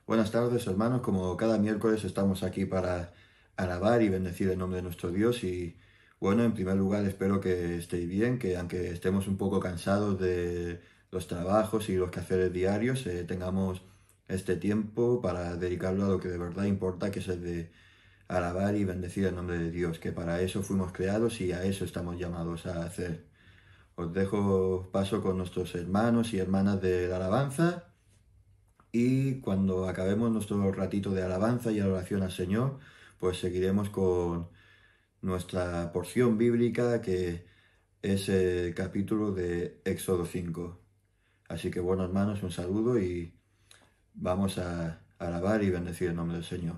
Buenas tardes, hermanos. Como cada miércoles estamos aquí para alabar y bendecir el nombre de nuestro Dios. Y bueno, en primer lugar espero que estéis bien, que aunque estemos un poco cansados de los trabajos y los quehaceres diarios, tengamos este tiempo para dedicarlo a lo que de verdad importa, que es el de alabar y bendecir el nombre de Dios, que para eso fuimos creados y a eso estamos llamados a hacer. Os dejo paso con nuestros hermanos y hermanas de la alabanza. Y cuando acabemos nuestro ratito de alabanza y adoración al Señor, pues seguiremos con nuestra porción bíblica que es el capítulo de Éxodo 5. Así que bueno, hermanos, un saludo y vamos a alabar y bendecir el nombre del Señor.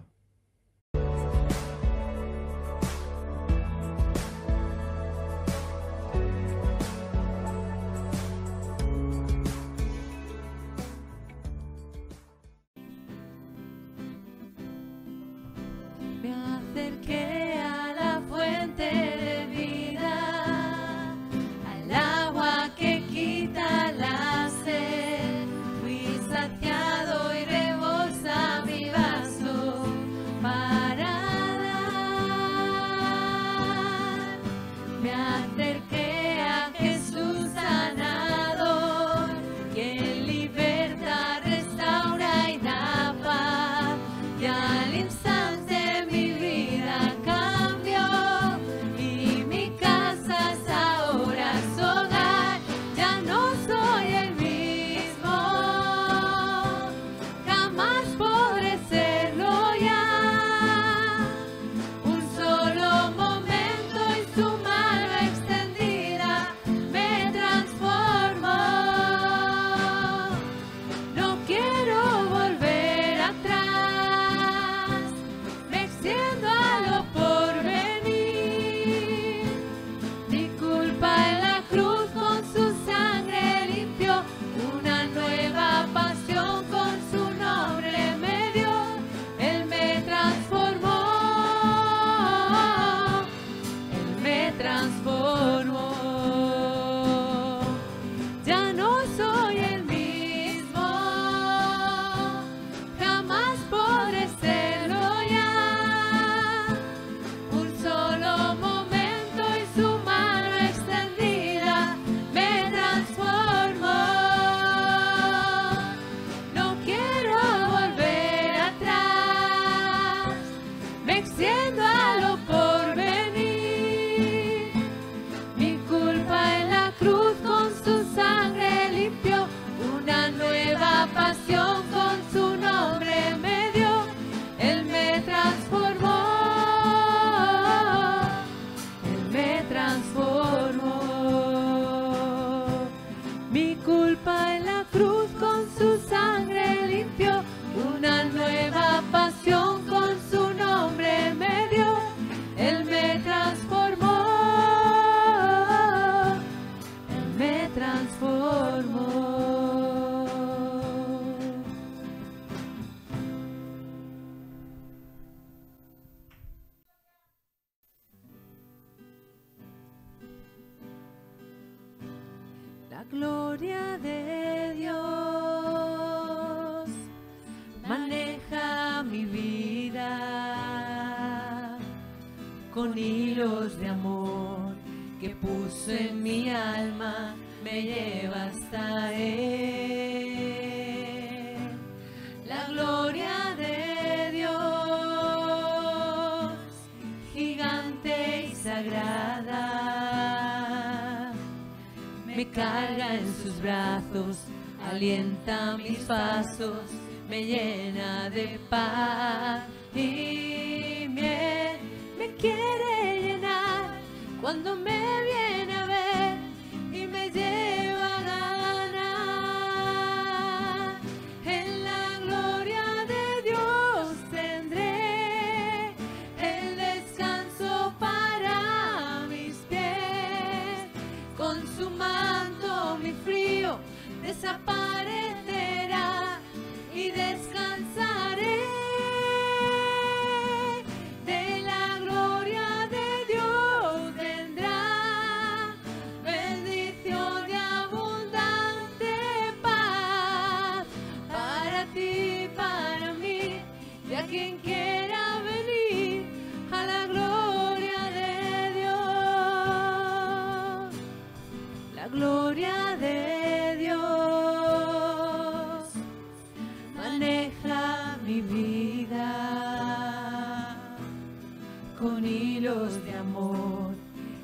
Me acerqué a la fuente de vida, al agua que quita la sed. Fui saciado y rebosa mi vaso para dar. Me acerqué a Jesús sanador, quien liberta, restaura y da paz. Y al instante mi vida cambió y mi casa es ahora su hogar. Ya no soy el mismo, jamás podré serlo ya. Un solo momento y su mano extendida me transformó. No quiero volver atrás, me extiendo a lo porvenir. Mi culpa en la cruz con su sangre limpió, una nueva pasión con su nombre me dio. Él me transformó, Él me transformó. Ya no soy el mismo, jamás podré serlo ya. Un solo momento y su mano extendida me transformó. No quiero volver atrás, me extiendo a lo porvenir. Mi culpa en la cruz con su sangre limpió, una nueva pasión con su nombre me dio. Él me transformó, Él me transformó. Mi culpa en la cruz con su sangre limpió, una nueva pasión con su nombre me dio. Él me transformó, Él me transformó. La gloria de Dios maneja mi vida con hilos de amor que puso en mi alma, me lleva hasta Él. La gloria de Dios, gigante y sagrada, me carga en sus brazos, alienta mis pasos, me llena de paz y miel. Me quiere llenar cuando me viene a ver y me lleva a ganar. En la gloria de Dios tendré el descanso para mis pies. Con su manto mi frío desaparecerá y descansaré. De la gloria de Dios vendrá bendición y abundante paz para ti, para mí. gloria de Dios maneja mi vida con hilos de amor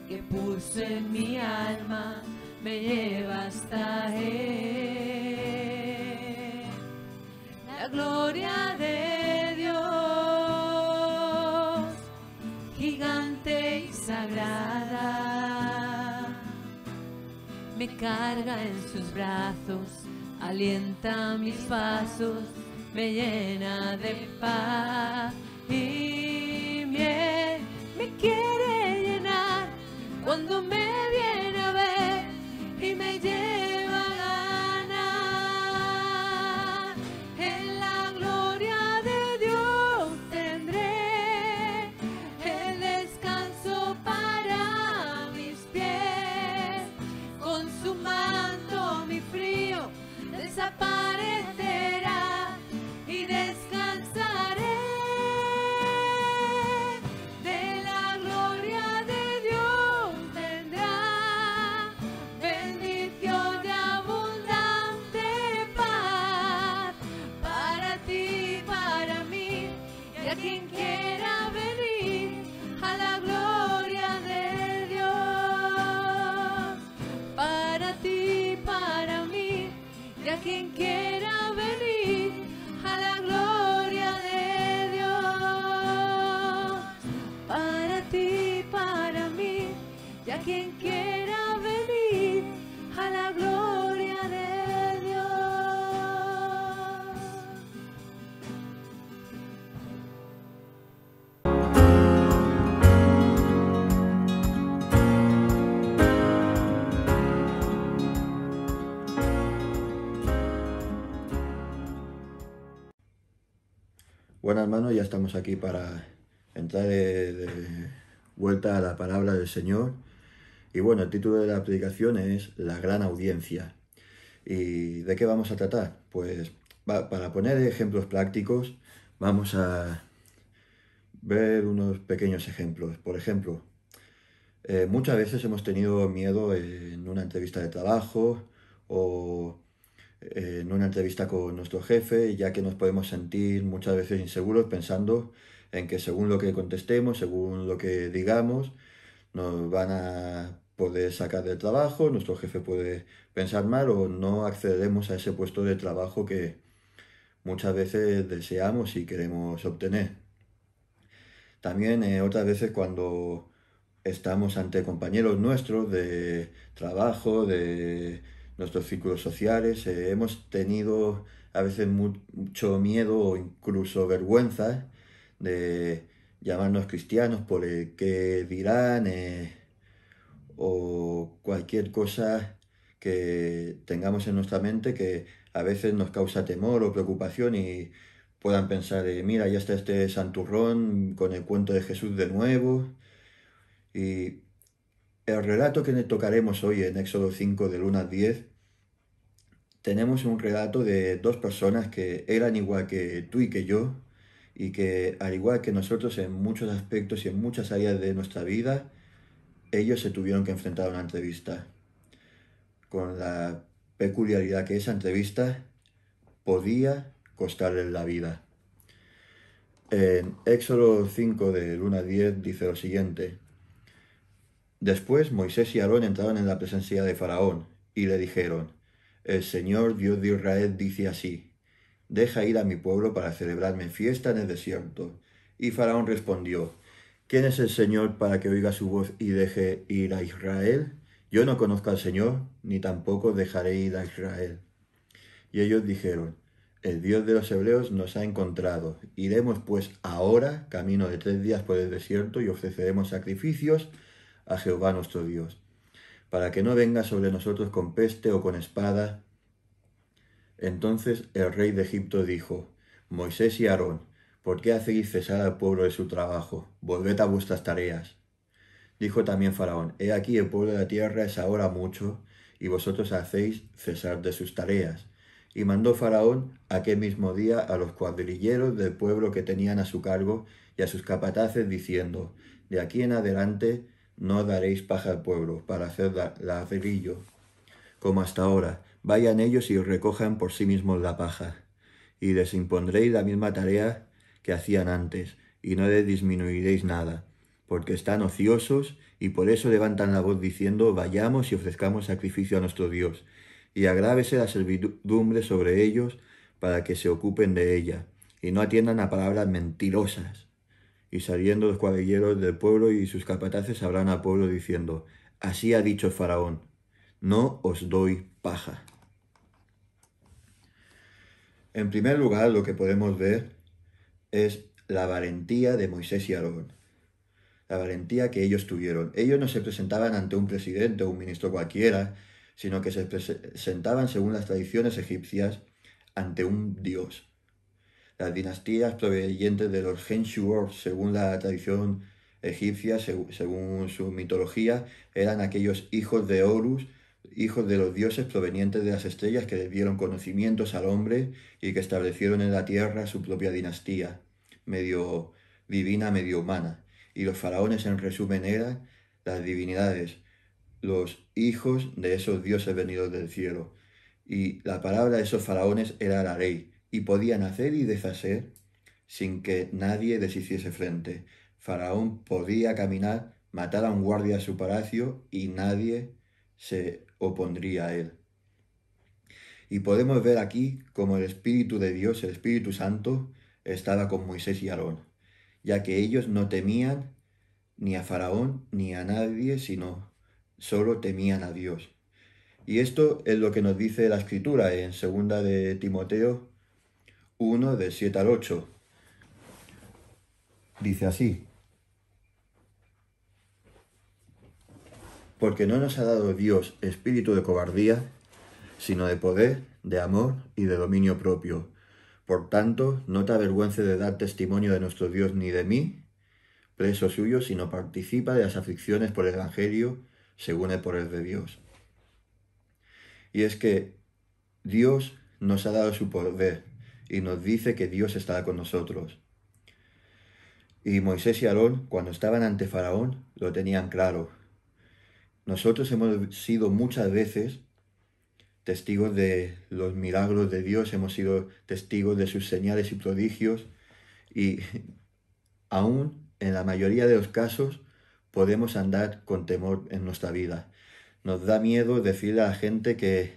que puso en mi alma, me lleva hasta Él. La gloria de Dios, gigante y sagrada, me carga en sus brazos, alienta mis pasos, me llena de paz y miel. Me quiere llenar cuando me viene a ver y me lleva a ganar. En la gloria de Dios tendré el descanso para mis pies. Con su manto mi frío desaparecerá y descansaré. De la gloria de Dios tendrá bendición de abundante paz para ti, para mí y a quien quiera venir a la gloria de Dios. Para ti, para mí y a quien quiera venir a la gloria de Dios. Para ti, para mí y a quien quiera venir a la gloria de Dios. Bueno, hermanos, ya estamos aquí para entrar de vuelta a la palabra del Señor. Y bueno, el título de la predicación es La gran audiencia. ¿Y de qué vamos a tratar? Pues para poner ejemplos prácticos, vamos a ver unos pequeños ejemplos. Por ejemplo, muchas veces hemos tenido miedo en una entrevista de trabajo o en una entrevista con nuestro jefe, ya que nos podemos sentir muchas veces inseguros pensando en que según lo que contestemos, según lo que digamos, nos van a poder sacar del trabajo, nuestro jefe puede pensar mal o no accederemos a ese puesto de trabajo que muchas veces deseamos y queremos obtener. También otras veces cuando estamos ante compañeros nuestros de trabajo, de nuestros círculos sociales, hemos tenido a veces mucho miedo o incluso vergüenza de llamarnos cristianos por el qué dirán o cualquier cosa que tengamos en nuestra mente que a veces nos causa temor o preocupación y puedan pensar, mira, ya está este santurrón con el cuento de Jesús de nuevo. Y el relato que tocaremos hoy en Éxodo 5 del 1 al 10, tenemos un relato de dos personas que eran igual que tú y que yo, y que al igual que nosotros en muchos aspectos y en muchas áreas de nuestra vida, ellos se tuvieron que enfrentar a una entrevista, con la peculiaridad que esa entrevista podía costarles la vida. En Éxodo 5 del 1 al 10 dice lo siguiente: Después Moisés y Aarón entraron en la presencia de Faraón y le dijeron: El Señor Dios de Israel dice así: Deja ir a mi pueblo para celebrarme fiesta en el desierto. Y Faraón respondió: ¿Quién es el Señor para que oiga su voz y deje ir a Israel? Yo no conozco al Señor, ni tampoco dejaré ir a Israel. Y ellos dijeron: El Dios de los hebreos nos ha encontrado. Iremos pues ahora, camino de 3 días por el desierto, y ofreceremos sacrificios a Jehová nuestro Dios, para que no venga sobre nosotros con peste o con espada. Entonces el rey de Egipto dijo: Moisés y Aarón, ¿por qué hacéis cesar al pueblo de su trabajo? Volved a vuestras tareas. Dijo también Faraón: He aquí el pueblo de la tierra es ahora mucho, y vosotros hacéis cesar de sus tareas. Y mandó Faraón aquel mismo día a los cuadrilleros del pueblo que tenían a su cargo y a sus capataces, diciendo: De aquí en adelante no daréis paja al pueblo para hacer ladrillo como hasta ahora. Vayan ellos y recojan por sí mismos la paja. Y les impondréis la misma tarea que hacían antes, y no les disminuiréis nada, porque están ociosos y por eso levantan la voz diciendo, vayamos y ofrezcamos sacrificio a nuestro Dios, y agrávese la servidumbre sobre ellos para que se ocupen de ella, y no atiendan a palabras mentirosas. Y saliendo los cuadrilleros del pueblo y sus capataces hablarán al pueblo diciendo, así ha dicho Faraón, no os doy paja. En primer lugar, lo que podemos ver es la valentía de Moisés y Aarón. La valentía que ellos tuvieron. Ellos no se presentaban ante un presidente o un ministro cualquiera, sino que se presentaban, según las tradiciones egipcias, ante un dios. Las dinastías provenientes de los Genshuor, según la tradición egipcia, según su mitología, eran aquellos hijos de Horus, hijos de los dioses provenientes de las estrellas que les dieron conocimientos al hombre y que establecieron en la tierra su propia dinastía, medio divina, medio humana. Y los faraones, en resumen, eran las divinidades, los hijos de esos dioses venidos del cielo. Y la palabra de esos faraones era la ley, y podían hacer y deshacer sin que nadie les hiciese frente. Faraón podía caminar, matar a un guardia de su palacio y nadie se opondría a él. Y podemos ver aquí como el Espíritu de Dios, el Espíritu Santo, estaba con Moisés y Aarón, ya que ellos no temían ni a Faraón ni a nadie, sino solo temían a Dios. Y esto es lo que nos dice la Escritura en 2 de Timoteo 1, del 7 al 8. Dice así: porque no nos ha dado Dios espíritu de cobardía, sino de poder, de amor y de dominio propio. Por tanto, no te avergüences de dar testimonio de nuestro Dios ni de mí, preso suyo, sino participa de las aflicciones por el Evangelio, según el poder de Dios. Y es que Dios nos ha dado su poder y nos dice que Dios estará con nosotros. Y Moisés y Aarón, cuando estaban ante Faraón, lo tenían claro. Nosotros hemos sido muchas veces testigos de los milagros de Dios, hemos sido testigos de sus señales y prodigios, y aún en la mayoría de los casos podemos andar con temor en nuestra vida. Nos da miedo decirle a la gente que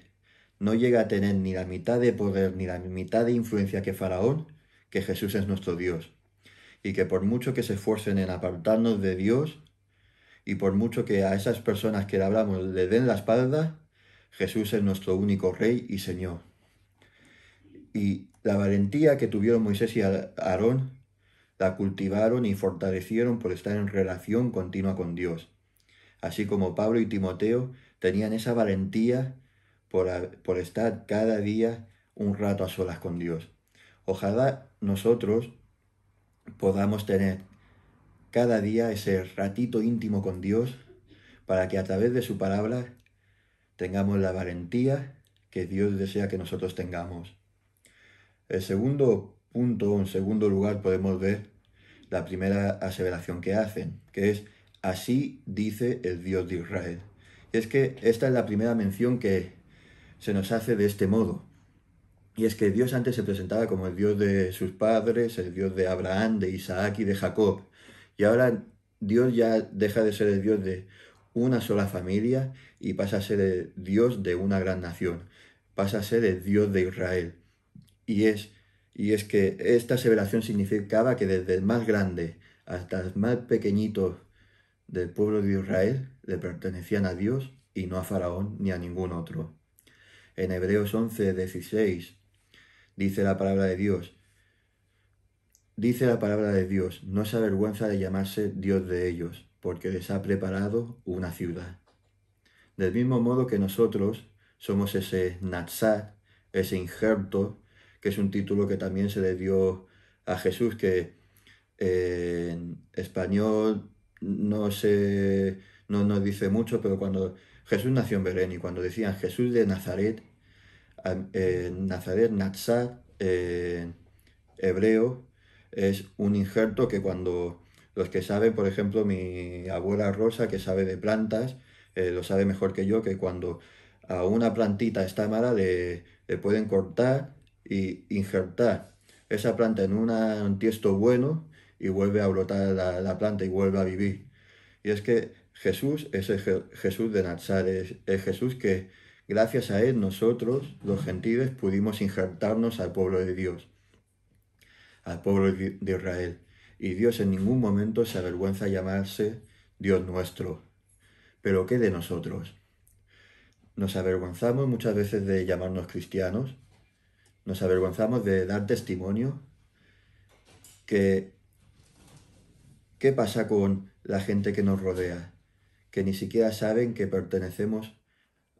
no llega a tener ni la mitad de poder ni la mitad de influencia que Faraón, que Jesús es nuestro Dios. Y que por mucho que se esfuercen en apartarnos de Dios, y por mucho que a esas personas que le hablamos le den la espalda, Jesús es nuestro único Rey y Señor. Y la valentía que tuvieron Moisés y Aarón la cultivaron y fortalecieron por estar en relación continua con Dios. Así como Pablo y Timoteo tenían esa valentía por estar cada día un rato a solas con Dios. Ojalá nosotros podamos tener cada día ese ratito íntimo con Dios para que a través de su palabra tengamos la valentía que Dios desea que nosotros tengamos. El segundo punto, en segundo lugar, podemos ver la primera aseveración que hacen, que es: así dice el Dios de Israel. Y es que esta es la primera mención que se nos hace de este modo. Y es que Dios antes se presentaba como el Dios de sus padres, el Dios de Abraham, de Isaac y de Jacob. Y ahora Dios ya deja de ser el Dios de una sola familia y pasa a ser el Dios de una gran nación. Pasa a ser el Dios de Israel. Y es que esta aseveración significaba que desde el más grande hasta el más pequeñito del pueblo de Israel le pertenecían a Dios y no a Faraón ni a ningún otro. En Hebreos 11:16 dice la palabra de Dios: no se avergüenza de llamarse Dios de ellos, porque les ha preparado una ciudad. Del mismo modo que nosotros somos ese Natsat, ese injerto, que es un título que también se le dio a Jesús, que en español no nos dice mucho, pero cuando Jesús nació en Belén y cuando decían Jesús de Nazaret, Nazaret, Natsat, hebreo, es un injerto que cuando los que saben, por ejemplo, mi abuela Rosa, que sabe de plantas, lo sabe mejor que yo, que cuando a una plantita esta mala le pueden cortar y injertar esa planta en un tiesto bueno y vuelve a brotar la planta y vuelve a vivir. Y es que Jesús es el Jesús de Nazaret, es el Jesús que gracias a él nosotros, los gentiles, pudimos injertarnos al pueblo de Dios, al pueblo de Israel. Y Dios en ningún momento se avergüenza de llamarse Dios nuestro. Pero ¿qué de nosotros? Nos avergonzamos muchas veces de llamarnos cristianos, nos avergonzamos de dar testimonio. ¿Qué pasa con la gente que nos rodea? Que ni siquiera saben que pertenecemos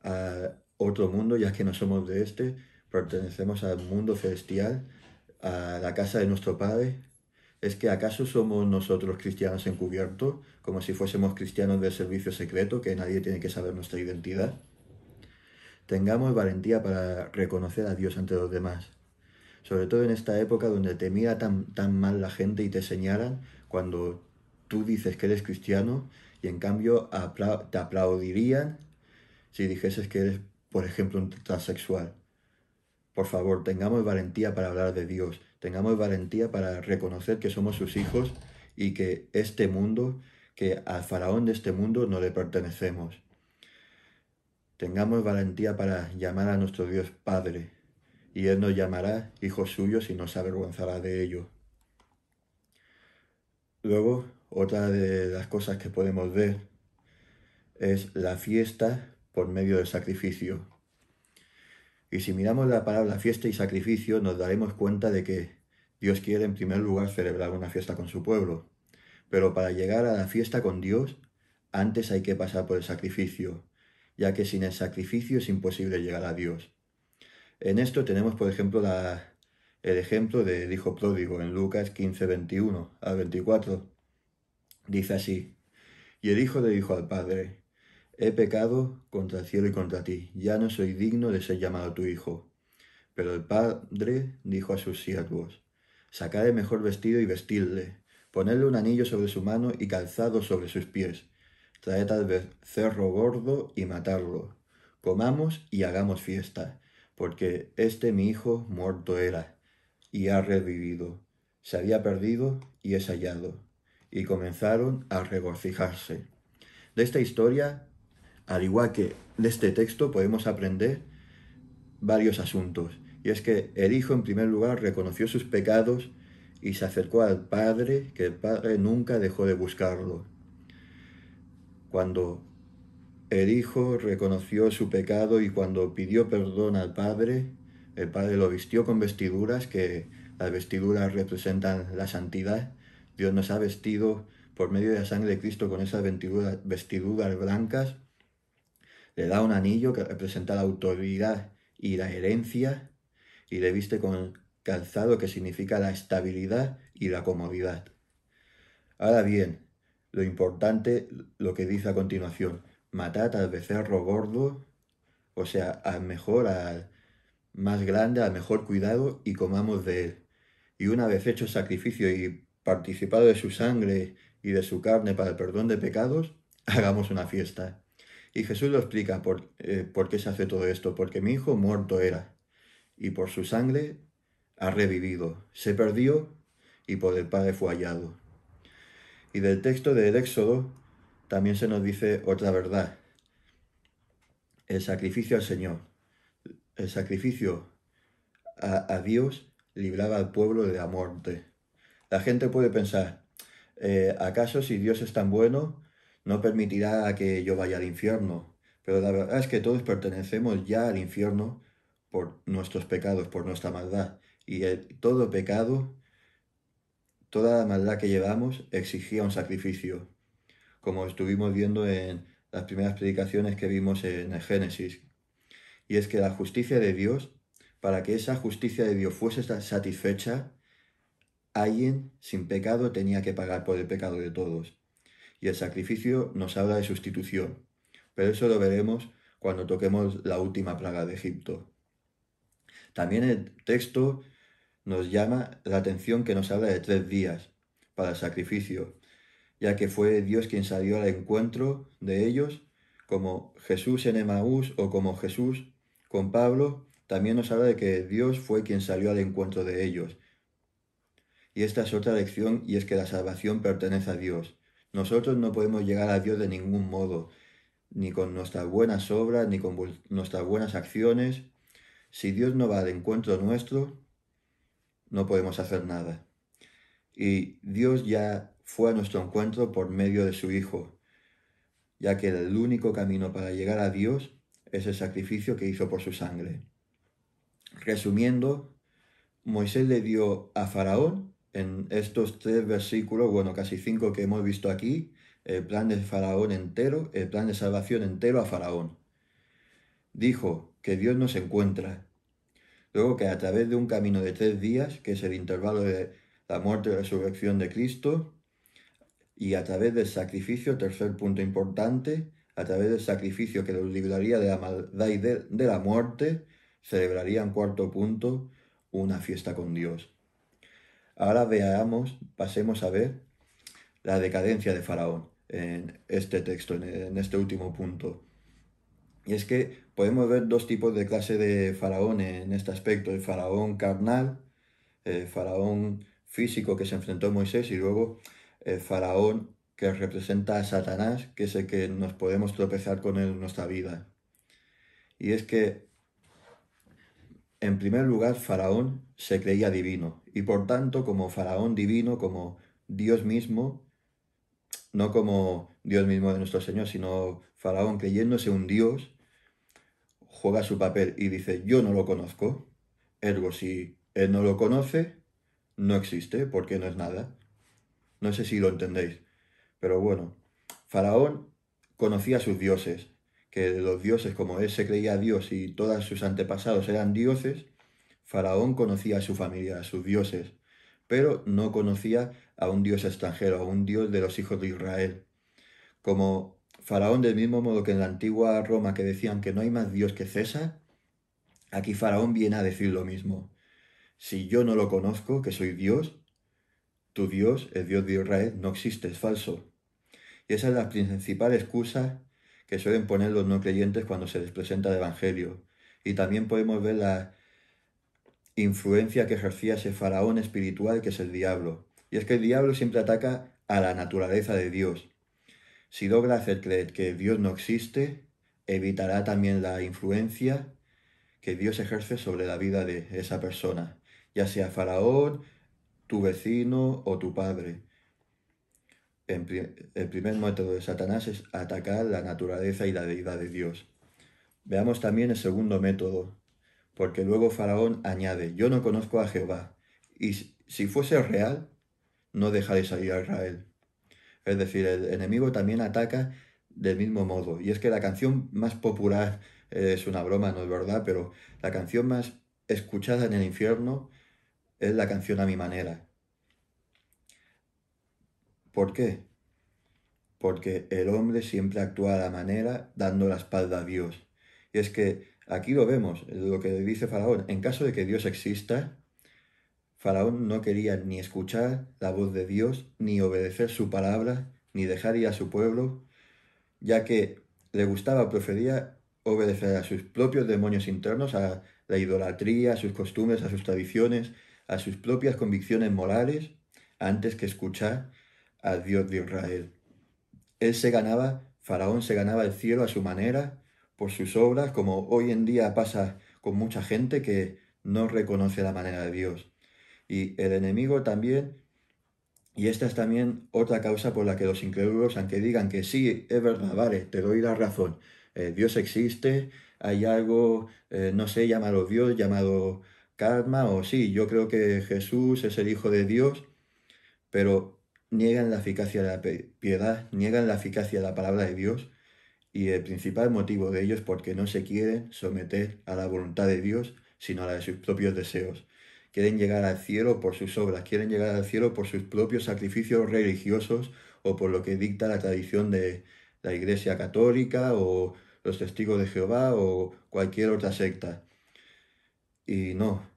a otro mundo, ya que no somos de este, pertenecemos al mundo celestial, a la casa de nuestro Padre. ¿Es que acaso somos nosotros cristianos encubiertos, como si fuésemos cristianos del servicio secreto, que nadie tiene que saber nuestra identidad? Tengamos valentía para reconocer a Dios ante los demás, sobre todo en esta época donde te mira tan mal la gente y te señalan cuando tú dices que eres cristiano y en cambio te aplaudirían si dijeses que eres, por ejemplo, un transexual. Por favor, tengamos valentía para hablar de Dios, tengamos valentía para reconocer que somos sus hijos y que este mundo, que al faraón de este mundo no le pertenecemos. Tengamos valentía para llamar a nuestro Dios Padre, y Él nos llamará hijos suyos y nos avergonzará de ello. Luego, otra de las cosas que podemos ver es la fiesta por medio del sacrificio. Y si miramos la palabra fiesta y sacrificio, nos daremos cuenta de que Dios quiere en primer lugar celebrar una fiesta con su pueblo. Pero para llegar a la fiesta con Dios, antes hay que pasar por el sacrificio, ya que sin el sacrificio es imposible llegar a Dios. En esto tenemos, por ejemplo, el ejemplo del hijo pródigo en Lucas 15, 21 al 24. Dice así: y el hijo le dijo al padre: he pecado contra el cielo y contra ti, ya no soy digno de ser llamado tu hijo. Pero el padre dijo a sus siervos: sacad el mejor vestido y vestidle, ponedle un anillo sobre su mano y calzado sobre sus pies, traed al becerro gordo y matadlo, comamos y hagamos fiesta, porque mi hijo muerto era, y ha revivido, se había perdido y es hallado. Y comenzaron a regocijarse. De esta historia, al igual que de este texto, podemos aprender varios asuntos. Y es que el hijo, en primer lugar, reconoció sus pecados y se acercó al padre, que el padre nunca dejó de buscarlo. Cuando el hijo reconoció su pecado y cuando pidió perdón al padre, el padre lo vistió con vestiduras, que las vestiduras representan la santidad. Dios nos ha vestido por medio de la sangre de Cristo con esas vestiduras blancas. Le da un anillo que representa la autoridad y la herencia, y le viste con calzado, que significa la estabilidad y la comodidad. Ahora bien, lo importante, lo que dice a continuación: matad al becerro gordo, o sea, al mejor, al más grande, al mejor cuidado, y comamos de él. Y una vez hecho el sacrificio y participado de su sangre y de su carne para el perdón de pecados, hagamos una fiesta. Y Jesús lo explica por qué se hace todo esto: porque mi hijo muerto era, y por su sangre ha revivido, se perdió y por el Padre fue hallado. Y del texto del Éxodo también se nos dice otra verdad: el sacrificio al Señor, el sacrificio a Dios libraba al pueblo de la muerte. La gente puede pensar: ¿acaso si Dios es tan bueno, no permitirá que yo vaya al infierno? Pero la verdad es que todos pertenecemos ya al infierno por nuestros pecados, por nuestra maldad. Y todo pecado, toda la maldad que llevamos, exigía un sacrificio, como estuvimos viendo en las primeras predicaciones que vimos en el Génesis. Y es que la justicia de Dios, para que esa justicia de Dios fuese satisfecha, alguien sin pecado tenía que pagar por el pecado de todos. Y el sacrificio nos habla de sustitución, pero eso lo veremos cuando toquemos la última plaga de Egipto. También el texto nos llama la atención que nos habla de 3 días para el sacrificio, ya que fue Dios quien salió al encuentro de ellos como Jesús en Emaús o como Jesús con Pablo, también nos habla de que Dios fue quien salió al encuentro de ellos. Y esta es otra lección, y es que la salvación pertenece a Dios. Nosotros no podemos llegar a Dios de ningún modo, ni con nuestras buenas obras, ni con nuestras buenas acciones. Si Dios no va al encuentro nuestro, no podemos hacer nada. Y Dios ya fue a nuestro encuentro por medio de su Hijo, ya que el único camino para llegar a Dios es el sacrificio que hizo por su sangre. Resumiendo, Moisés le dio a Faraón, en estos 3 versículos, bueno, casi 5 que hemos visto aquí, el plan de Faraón entero, el plan de salvación entero a Faraón. Dijo que Dios nos encuentra. Luego que a través de un camino de 3 días, que es el intervalo de la muerte y resurrección de Cristo, y a través del sacrificio, tercer punto importante, a través del sacrificio que los libraría de la maldad y de la muerte, celebrarían, cuarto punto, una fiesta con Dios. Ahora pasemos a ver la decadencia de Faraón en este texto, en este último punto. Y es que podemos ver 2 tipos de clase de Faraón en este aspecto: el Faraón carnal, el Faraón físico que se enfrentó a Moisés, y luego el Faraón que representa a Satanás, que es el que nos podemos tropezar con él en nuestra vida. Y es que, en primer lugar, Faraón se creía divino, y por tanto, como Faraón divino, como Dios mismo, no como Dios mismo de nuestro Señor, sino Faraón creyéndose un Dios, juega su papel y dice: yo no lo conozco, ergo si él no lo conoce, no existe, porque no es nada. No sé si lo entendéis, pero bueno, Faraón conocía a sus dioses, que los dioses, como él se creía Dios y todos sus antepasados eran dioses, Faraón conocía a su familia, a sus dioses, pero no conocía a un dios extranjero, a un dios de los hijos de Israel. Como Faraón, del mismo modo que en la antigua Roma, que decían que no hay más dios que César, aquí Faraón viene a decir lo mismo. Si yo no lo conozco, que soy Dios, tu Dios, el Dios de Israel, no existe, es falso. Y esa es la principal excusa que suelen poner los no creyentes cuando se les presenta el Evangelio. Y también podemos ver la influencia que ejercía ese faraón espiritual que es el diablo. Y es que el diablo siempre ataca a la naturaleza de Dios. Si logra hacer creer que Dios no existe, evitará también la influencia que Dios ejerce sobre la vida de esa persona, ya sea faraón, tu vecino o tu padre. El primer método de Satanás es atacar la naturaleza y la deidad de Dios. Veamos también el segundo método, porque luego Faraón añade: yo no conozco a Jehová, y si fuese real, no dejaré salir a Israel. Es decir, el enemigo también ataca del mismo modo. Y es que la canción más popular, es una broma, no es verdad, pero la canción más escuchada en el infierno es la canción A mi manera. ¿Por qué? Porque el hombre siempre actúa a la manera dando la espalda a Dios. Y es que aquí lo vemos, lo que dice Faraón: en caso de que Dios exista, Faraón no quería ni escuchar la voz de Dios, ni obedecer su palabra, ni dejar ir a su pueblo, ya que le gustaba, prefería obedecer a sus propios demonios internos, a la idolatría, a sus costumbres, a sus tradiciones, a sus propias convicciones morales, antes que escuchar al Dios de Israel. Faraón se ganaba el cielo a su manera, por sus obras, como hoy en día pasa con mucha gente que no reconoce la manera de Dios. Y el enemigo también, y esta es también otra causa por la que los incrédulos, aunque digan que sí, es verdad, vale, te doy la razón, Dios existe, hay algo, no sé, llámalo Dios, llamado karma, o sí, yo creo que Jesús es el Hijo de Dios, pero niegan la eficacia de la piedad, niegan la eficacia de la palabra de Dios, y el principal motivo de ello es porque no se quieren someter a la voluntad de Dios, sino a la de sus propios deseos. Quieren llegar al cielo por sus obras, quieren llegar al cielo por sus propios sacrificios religiosos o por lo que dicta la tradición de la Iglesia Católica o los Testigos de Jehová o cualquier otra secta. Y no,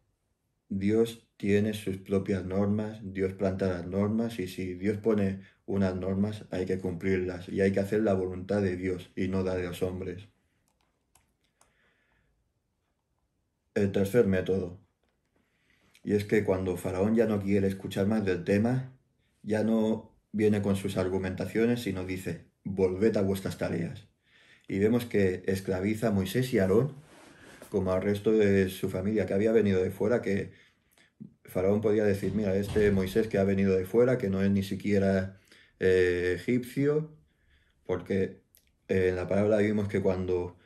Dios tiene sus propias normas, Dios planta las normas y si Dios pone unas normas hay que cumplirlas y hay que hacer la voluntad de Dios y no la de los hombres. El tercer método, y es que cuando Faraón ya no quiere escuchar más del tema, ya no viene con sus argumentaciones, sino dice, volved a vuestras tareas. Y vemos que esclaviza a Moisés y a Aarón, como al resto de su familia que había venido de fuera, que Faraón podía decir, mira, este Moisés que ha venido de fuera, que no es ni siquiera egipcio, porque en la palabra vimos que cuando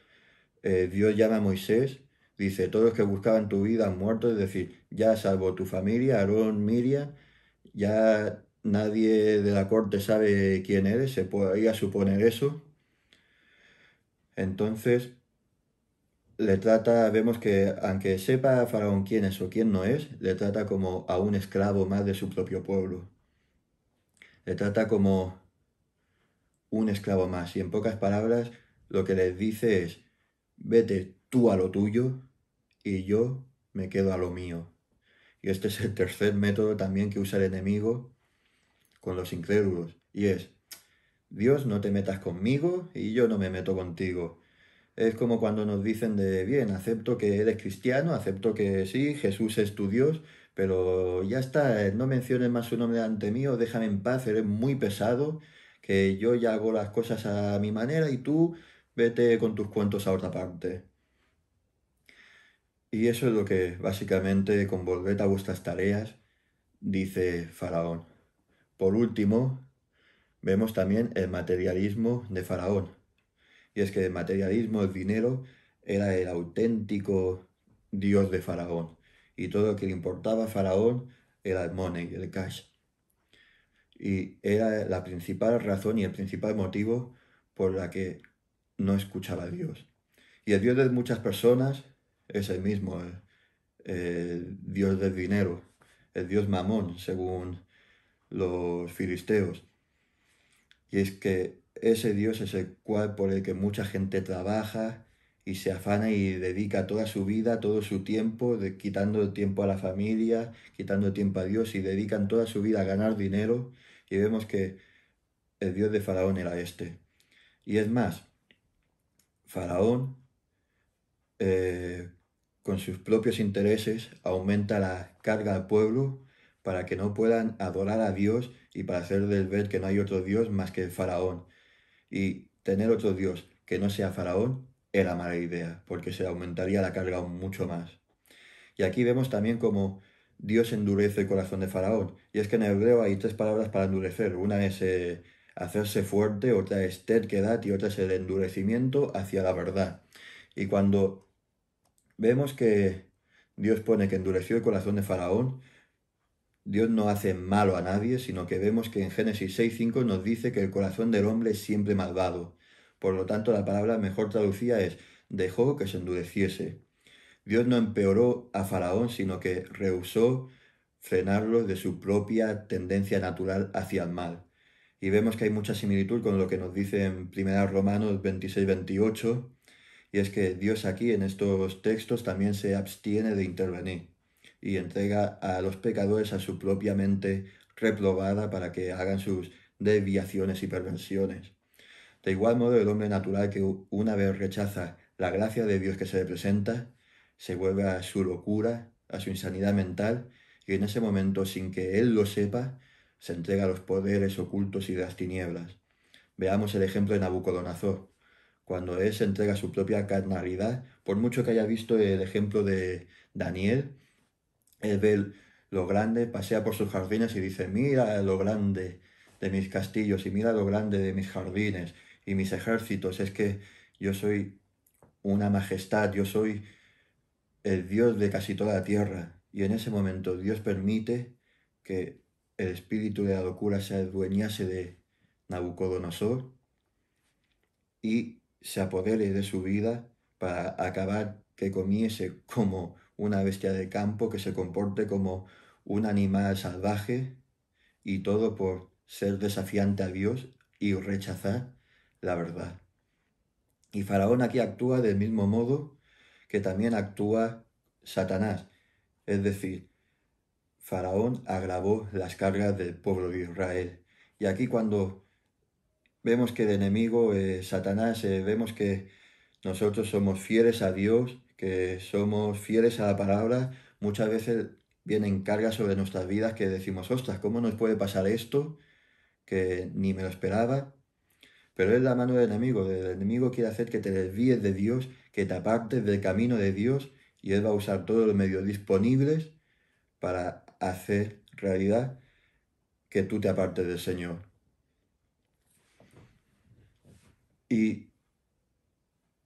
Dios llama a Moisés, dice, todos los que buscaban tu vida han muerto, es decir, ya salvo tu familia, Aarón, Miriam, ya nadie de la corte sabe quién eres, se podría suponer eso. Entonces, le trata, vemos que aunque sepa Faraón quién es o quién no es, le trata como a un esclavo más de su propio pueblo. Le trata como un esclavo más. Y en pocas palabras, lo que les dice es, vete tú a lo tuyo y yo me quedo a lo mío. Y este es el tercer método también que usa el enemigo con los incrédulos. Y es, Dios, no te metas conmigo y yo no me meto contigo. Es como cuando nos dicen de, bien, acepto que eres cristiano, acepto que sí, Jesús es tu Dios, pero ya está, no menciones más su nombre ante mí, o déjame en paz, eres muy pesado, que yo ya hago las cosas a mi manera y tú vete con tus cuentos a otra parte. Y eso es lo que básicamente con volved a vuestras tareas dice Faraón. Por último, vemos también el materialismo de Faraón. Y es que el materialismo, el dinero, era el auténtico dios de Faraón. Y todo lo que le importaba a Faraón era el money, el cash. Y era la principal razón y el principal motivo por la que no escuchaba a Dios. Y el Dios de muchas personas es el mismo, el Dios del dinero, el Dios Mamón, según los filisteos. Y es que ese Dios es el cual por el que mucha gente trabaja y se afana y dedica toda su vida, todo su tiempo, quitando el tiempo a la familia, quitando el tiempo a Dios y dedican toda su vida a ganar dinero. Y vemos que el Dios de Faraón era este. Y es más, Faraón, eh, con sus propios intereses, aumenta la carga al pueblo para que no puedan adorar a Dios y para hacer del ver que no hay otro Dios más que el Faraón. Y tener otro Dios que no sea Faraón era mala idea, porque se aumentaría la carga aún mucho más. Y aquí vemos también cómo Dios endurece el corazón de Faraón. Y es que en hebreo hay tres palabras para endurecer. Una es hacerse fuerte, otra es terquedad y otra es el endurecimiento hacia la verdad. Y cuando vemos que Dios pone que endureció el corazón de Faraón, Dios no hace malo a nadie, sino que vemos que en Génesis 6:5 nos dice que el corazón del hombre es siempre malvado. Por lo tanto, la palabra mejor traducida es dejó que se endureciese. Dios no empeoró a Faraón, sino que rehusó frenarlo de su propia tendencia natural hacia el mal. Y vemos que hay mucha similitud con lo que nos dice en 1 Romanos 26-28, y es que Dios aquí en estos textos también se abstiene de intervenir y entrega a los pecadores a su propia mente reprobada para que hagan sus desviaciones y perversiones. De igual modo, el hombre natural que una vez rechaza la gracia de Dios que se le presenta, se vuelve a su locura, a su insanidad mental, y en ese momento, sin que él lo sepa, se entrega a los poderes ocultos y de las tinieblas. Veamos el ejemplo de Nabucodonosor. Cuando él se entrega a su propia carnalidad, por mucho que haya visto el ejemplo de Daniel, él ve lo grande, pasea por sus jardines y dice, mira lo grande de mis castillos y mira lo grande de mis jardines y mis ejércitos, es que yo soy una majestad, yo soy el Dios de casi toda la tierra. Y en ese momento Dios permite que el espíritu de la locura se adueñase de Nabucodonosor y se apodere de su vida para acabar que comiese como una bestia de campo, que se comporte como un animal salvaje y todo por ser desafiante a Dios y rechazar la verdad. Y Faraón aquí actúa del mismo modo que también actúa Satanás. Es decir, Faraón agravó las cargas del pueblo de Israel. Y aquí cuando vemos que el enemigo, Satanás, vemos que nosotros somos fieles a Dios, que somos fieles a la palabra, muchas veces vienen cargas sobre nuestras vidas que decimos, ostras, ¿cómo nos puede pasar esto? Que ni me lo esperaba. Pero es la mano del enemigo. El enemigo quiere hacer que te desvíes de Dios, que te apartes del camino de Dios, y él va a usar todos los medios disponibles para hacer realidad que tú te apartes del Señor. Y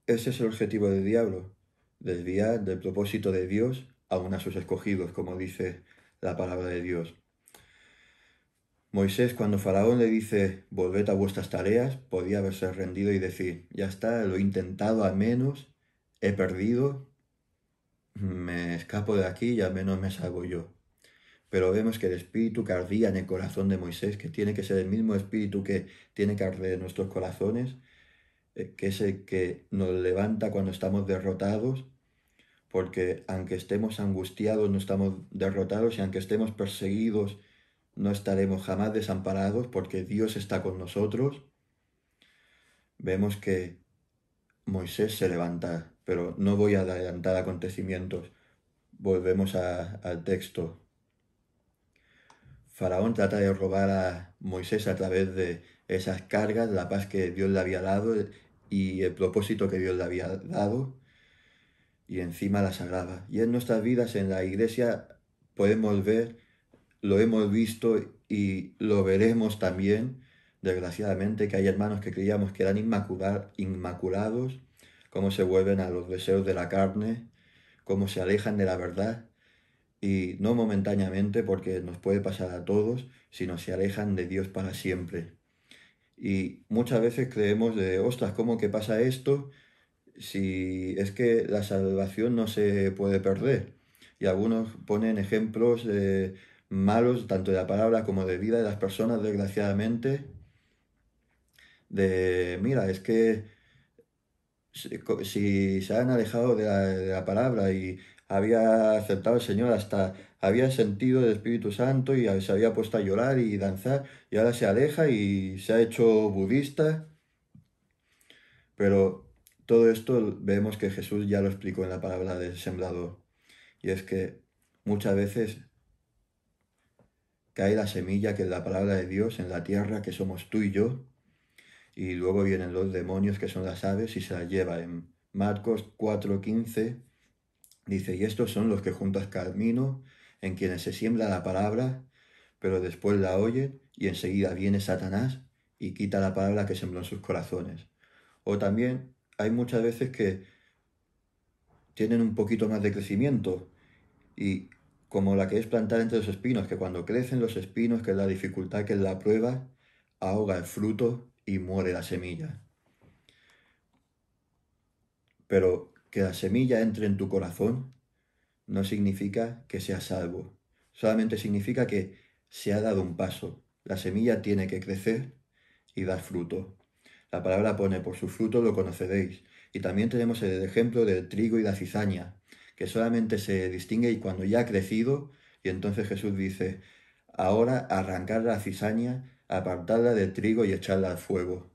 ese es el objetivo del diablo, desviar del propósito de Dios aún a sus escogidos, como dice la palabra de Dios. Moisés, cuando Faraón le dice, volved a vuestras tareas, podía haberse rendido y decir, ya está, lo he intentado al menos, he perdido, me escapo de aquí y al menos me salvo yo. Pero vemos que el espíritu que ardía en el corazón de Moisés, que tiene que ser el mismo espíritu que tiene que arder en nuestros corazones, que es el que nos levanta cuando estamos derrotados, porque aunque estemos angustiados no estamos derrotados y aunque estemos perseguidos no estaremos jamás desamparados porque Dios está con nosotros. Vemos que Moisés se levanta, pero no voy a adelantar acontecimientos. Volvemos al texto. Faraón trata de robar a Moisés a través de esas cargas, la paz que Dios le había dado y el propósito que Dios le había dado, y encima las agrava. Y en nuestras vidas, en la iglesia, podemos ver, lo hemos visto y lo veremos también, desgraciadamente, que hay hermanos que creíamos que eran inmaculados, cómo se vuelven a los deseos de la carne, cómo se alejan de la verdad, y no momentáneamente, porque nos puede pasar a todos, sino se alejan de Dios para siempre. Y muchas veces creemos de, ostras, ¿cómo que pasa esto? Si es que la salvación no se puede perder. Y algunos ponen ejemplos malos, tanto de la palabra como de vida de las personas, desgraciadamente, de, mira, es que si se han alejado de la palabra y había aceptado al Señor, hasta había sentido el Espíritu Santo y se había puesto a llorar y danzar, y ahora se aleja y se ha hecho budista. Pero todo esto vemos que Jesús ya lo explicó en la parábola del sembrador. Y es que muchas veces cae la semilla que es la palabra de Dios en la tierra, que somos tú y yo, y luego vienen los demonios, que son las aves, y se las lleva. En Marcos 4:15 dice, y estos son los que juntos camino, en quienes se siembra la palabra, pero después la oyen, y enseguida viene Satanás y quita la palabra que sembró en sus corazones. O también hay muchas veces que tienen un poquito más de crecimiento, y como la que es plantar entre los espinos, que cuando crecen los espinos, que es la dificultad, que es la prueba, ahoga el fruto y muere la semilla. Pero que la semilla entre en tu corazón no significa que seas salvo, solamente significa que se ha dado un paso. La semilla tiene que crecer y dar fruto. La palabra pone, por sus frutos lo conoceréis. Y también tenemos el ejemplo del trigo y la cizaña, que solamente se distingue cuando ya ha crecido, y entonces Jesús dice, ahora arrancar la cizaña, apartarla del trigo y echarla al fuego.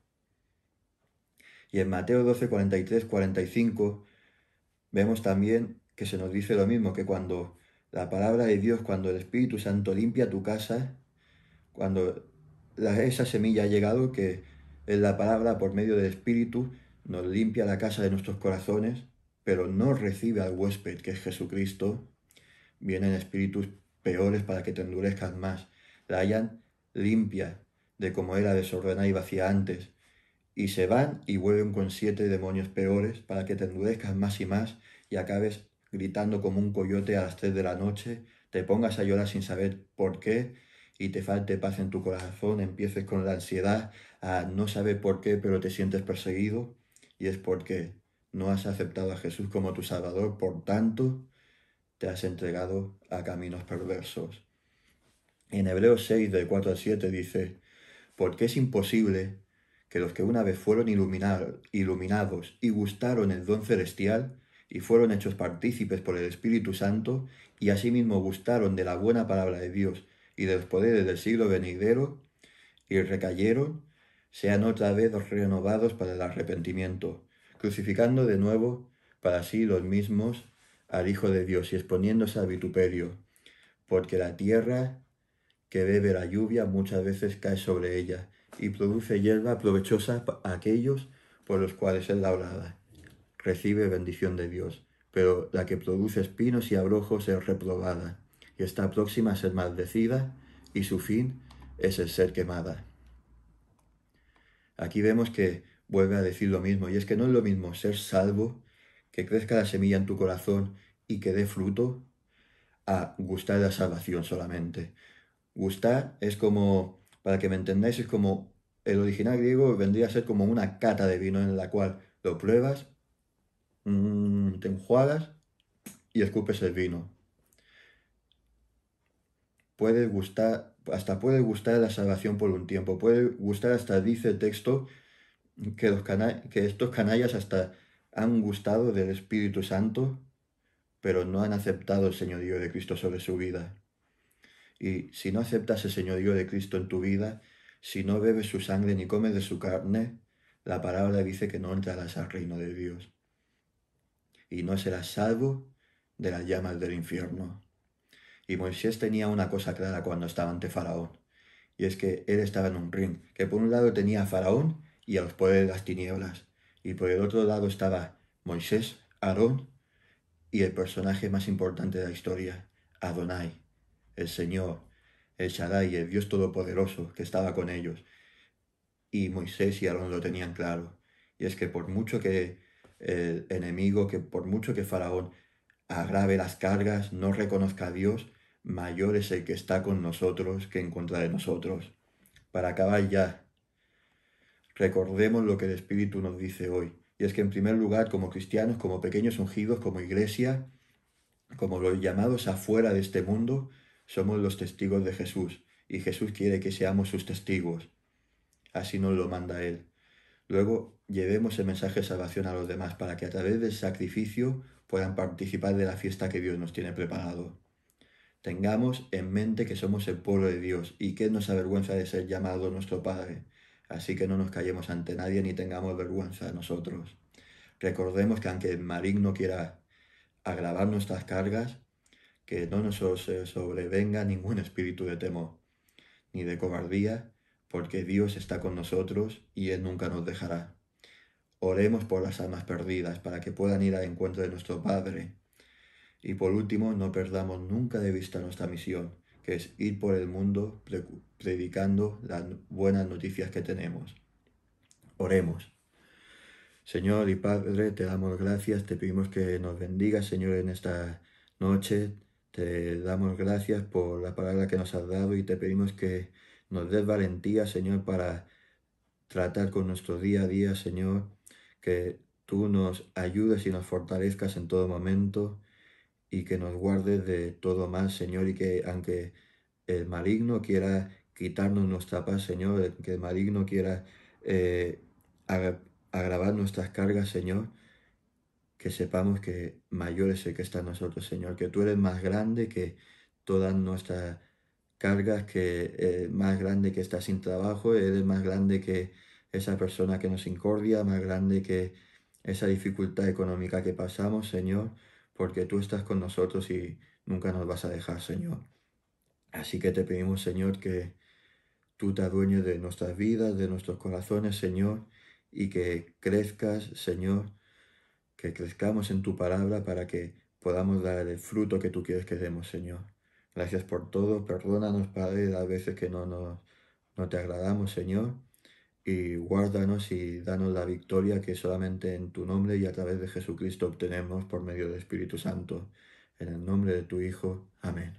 Y en Mateo 12, 43, 45 vemos también que se nos dice lo mismo, que cuando la palabra de Dios, cuando el Espíritu Santo limpia tu casa, cuando esa semilla ha llegado, que es la palabra por medio del Espíritu, nos limpia la casa de nuestros corazones, pero no recibe al huésped, que es Jesucristo. Vienen espíritus peores para que te endurezcan más. La hallan limpia de como era desordenada y vacía antes. Y se van y vuelven con 7 demonios peores para que te endurezcas más y más y acabes gritando como un coyote a las 3 de la noche, te pongas a llorar sin saber por qué y te falte paz en tu corazón, empieces con la ansiedad a no saber por qué, pero te sientes perseguido, y es porque no has aceptado a Jesús como tu Salvador, por tanto te has entregado a caminos perversos. En Hebreos 6, del 4 al 7 dice, porque es imposible que los que una vez fueron iluminados y gustaron el don celestial y fueron hechos partícipes por el Espíritu Santo, y asimismo gustaron de la buena palabra de Dios y de los poderes del siglo venidero, y recayeron, sean otra vez renovados para el arrepentimiento, crucificando de nuevo para sí los mismos al Hijo de Dios y exponiéndose al vituperio, porque la tierra que bebe la lluvia muchas veces cae sobre ella y produce hierba provechosa a aquellos por los cuales es labrada. Recibe bendición de Dios, pero la que produce espinos y abrojos es reprobada y está próxima a ser maldecida, y su fin es el ser quemada. Aquí vemos que vuelve a decir lo mismo, y es que no es lo mismo ser salvo, que crezca la semilla en tu corazón y que dé fruto, a gustar la salvación solamente. Gustar es como, para que me entendáis, es como, el original griego vendría a ser como una cata de vino en la cual lo pruebas, te enjuagas y escupes el vino. Puede gustar, hasta puede gustar la salvación por un tiempo, puede gustar, hasta dice el texto que estos canallas hasta han gustado del Espíritu Santo, pero no han aceptado el señorío de Cristo sobre su vida. Y si no aceptas el señorío de Cristo en tu vida, si no bebes su sangre ni comes de su carne, la palabra dice que no entrarás al reino de Dios. Y no serás salvo de las llamas del infierno. Y Moisés tenía una cosa clara cuando estaba ante Faraón, y es que él estaba en un ring, que por un lado tenía a Faraón y a los poderes de las tinieblas, y por el otro lado estaba Moisés, Aarón y el personaje más importante de la historia, Adonai, el Señor, el Shaddai, el Dios Todopoderoso que estaba con ellos. Y Moisés y Aarón lo tenían claro, y es que por mucho que el enemigo, que por mucho que Faraón agrave las cargas, no reconozca a Dios, mayor es el que está con nosotros que en contra de nosotros. Para acabar ya, recordemos lo que el Espíritu nos dice hoy, y es que en primer lugar, como cristianos, como pequeños ungidos, como iglesia, como los llamados afuera de este mundo, somos los testigos de Jesús, y Jesús quiere que seamos sus testigos. Así nos lo manda Él. Luego, llevemos el mensaje de salvación a los demás para que a través del sacrificio puedan participar de la fiesta que Dios nos tiene preparado. Tengamos en mente que somos el pueblo de Dios y que nos avergüenza de ser llamado nuestro Padre. Así que no nos callemos ante nadie ni tengamos vergüenza de nosotros. Recordemos que aunque el maligno quiera agravar nuestras cargas, que no nos sobrevenga ningún espíritu de temor ni de cobardía, porque Dios está con nosotros y Él nunca nos dejará. Oremos por las almas perdidas para que puedan ir al encuentro de nuestro Padre. Y por último, no perdamos nunca de vista nuestra misión, que es ir por el mundo predicando las buenas noticias que tenemos. Oremos. Señor y Padre, te damos gracias, te pedimos que nos bendigas, Señor, en esta noche. Te damos gracias por la palabra que nos has dado y te pedimos que nos des valentía, Señor, para tratar con nuestro día a día, Señor, que tú nos ayudes y nos fortalezcas en todo momento y que nos guardes de todo mal, Señor, y que aunque el maligno quiera quitarnos nuestra paz, Señor, que el maligno quiera agravar nuestras cargas, Señor, que sepamos que mayor es el que está en nosotros, Señor, que tú eres más grande que todas nuestras cargas, que más grande que estar sin trabajo, eres más grande que esa persona que nos incordia, más grande que esa dificultad económica que pasamos, Señor, porque tú estás con nosotros y nunca nos vas a dejar, Señor. Así que te pedimos, Señor, que tú te adueñes de nuestras vidas, de nuestros corazones, Señor, y que crezcas, Señor, que crezcamos en tu palabra para que podamos dar el fruto que tú quieres que demos, Señor. Gracias por todo, perdónanos, Padre, las veces que no te agradamos, Señor, y guárdanos y danos la victoria que solamente en tu nombre y a través de Jesucristo obtenemos por medio del Espíritu Santo. En el nombre de tu Hijo. Amén.